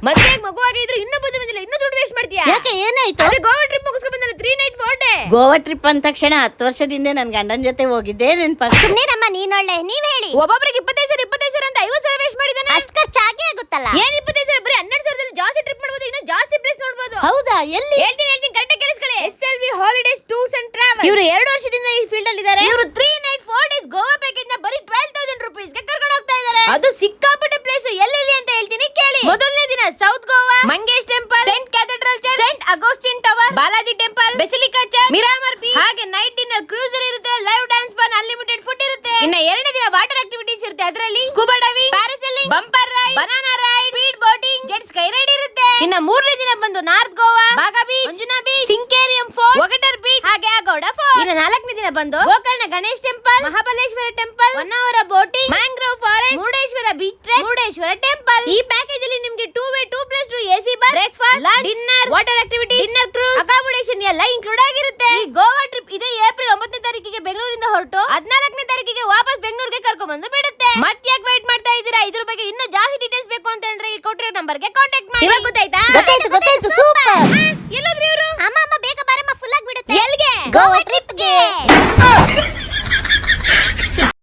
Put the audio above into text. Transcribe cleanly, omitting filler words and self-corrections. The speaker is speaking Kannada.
ಮತ್ತೆ ಮಗು ಆಗಿದ್ರು ಇನ್ನೂ ಬುದ್ಧಿ ಬಂದಿಲ್ಲ, ಇನ್ನೂ ದುಡ್ಡು ವೇಸ್ಟ್ ಮಾಡ್ತೀಯಾ? ಯಾಕೆ ಏನಾಯ್ತು? ಅದೇ ಗೋವಾ ಟ್ರಿಪ್ ಮುಗಿಸ್ಕೊಂಡ್ ಬಂದಲ್ಲ 3 night 4 day. ಗೋವಾ ಟ್ರಿಪ್ ಅಂದ ತಕ್ಷಣ 10 ವರ್ಷದಿಂದ ನನ್ ಗಂಡನ ಜೊತೆ ಹೋಗಿದ್ದೆ ನೆನ್ಪ. ಸುಮ್ನಿರಮ್ಮ ನೀನೊಳ್ಳೆ, ನೀವ್ ಹೇಳಿ. ಒಬ್ಬೊಬ್ಬರಿಗೆ 25,000 ಅಂತ 50,000 ವೇಸ್ಟ್ ಮಾಡಿದಾನೆ. ಅಷ್ಟ್ ಖರ್ಚಾಗಿ ಆಗುತ್ತಲ್ಲ. ಏನ್ 25,000? ಬರೀ 12,000ದಲ್ಲಿ ಜಾಸ್ತಿ ಟ್ರಿಪ್ ಮಾಡ್ಬೋದು, ಇನ್ನೂ ಜಾಸ್ತಿ ಪ್ಲೇಸ್ ನೋಡ್ಬೋದು. ಹೌದಾ? ಎಲ್ಲಿ? ಹೇಳ್ತೀನಿ ಕರೆಕ್ಟ್ ಕೇಳಿಸ್ಕೊಳ್ಳಿ. SLV holidays tours and travel. ಇವರು 2 ವರ್ಷದಿಂದ ಈ ಫೀಲ್ಡ್ ಅಲ್ಲಿ ಇದ್ದಾರೆ. ಇವರು 3 night 4 days ಗೋವಾ ಪ್ಯಾಕೇಜ್ ನ ಬರೀ 12,000 rupees ಗೆ ಕರ್ಕೊಂಡು ಹೋಗ್ತಾ ಇದ್ದಾರೆ. ಅದು ಸಿಕ್ಕಾಪಟ್ಟೆ ಪ್ಲೇಸ್. ಎಲ್ಲೆಲ್ಲಿ ಅಂತ ಹೇಳ್ತೀನಿ ಕೇಳಿ. ಮೊದಲನೇ ದಿನ south Goa, Mangesh temple, saint cathedral church, saint Augustine tower, Balaji temple, basilica church, Miramar beach. ಹಾಗೆ ನೈಟ್ ಡಿನ್ನರ್, ಕ್ರೂಸರ್ ಇರುತ್ತೆ, live dance, fun, unlimited food ಇರುತ್ತೆ. ಇನ್ನ 2ನೇ ದಿನ ವಾಟರ್ ಆಕ್ಟಿವಿಟೀಸ್ ಇರುತ್ತೆ. ಅದರಲ್ಲಿ scuba diving, parasailing, bumper ride, banana ride, speed boating, jet ski ride ಇರುತ್ತೆ. ಇನ್ನ 3ನೇ ದಿನ ಬಂದು north Goa, Baga beach, Anjuna beach, Sinquerim fort, Vagator beach, ಹಾಗೆ ಅಗೋಡ ಫೋರ್ಟ್. ಇನ್ನ 4ನೇ ದಿನ ಬಂದು Gokarna Ganesh temple, Mahabaleshwar temple, Honnavar boating, mangrove forest, Murudeshwar beach trek, Murudeshwar temple. ಈ ಪ್ಯಾಕೇಜ್ ಅಲ್ಲಿ ನಿಮಗೆ 2-way 2+2 AC bus, breakfast, lunch, dinner, water activity, dinner cruise, accommodation ಎಲ್ಲ ಇನ್ಕ್ಲೂಡ್ ಆಗಿರುತ್ತೆ. ಈ ಗೋವಾ ಟ್ರಿಪ್ ಇದೇ ಏಪ್ರಿಲ್ 9ನೇ ತಾರೀಕಿಗೆ ಬೆಂಗಳೂರಿಂದ ಹೊರಟು 14ನೇ ತಾರೀಕಿಗೆ ವಾಪಸ್ ಬೆಂಗಳೂರಿಗೆ ಕರ್ಕೊಂಡು ಬಂದು ಬಿಡುತ್ತೆ. ಮತ್ತೆ ಯಾಕೆ ವೇಟ್ ಮಾಡ್ತಾ ಇದ್ದೀರಾ? ಇದ್ರ ಬಗ್ಗೆ ಇನ್ನೂ ಜಾಸ್ತಿ ಡೀಟೇಲ್ಸ್ ಬೇಕು ಅಂತ ಅಂದ್ರೆ ಈ ಕೊಟ್ಟಿರೋ ನಂಬರ್ಗೆ ಕಾಂಟ್ಯಾಕ್ಟ್ ಮಾಡಿ. ಇವಾಗ ಗೊತ್ತಾಯ್ತಾ? ಗೊತ್ತಾಯ್ತು, ಸೂಪರ್. ಎಲ್ಲೋದ್ರಿ ಇವರು? ಅಮ್ಮ ಬೇಗ ಬಾರಮ್ಮ, ಫುಲ್ ಆಗಿಬಿಡುತ್ತೆ. ಎಲ್ಲಿಗೆ? ಗೋವಾ ಟ್ರಿಪ್ಗೆ.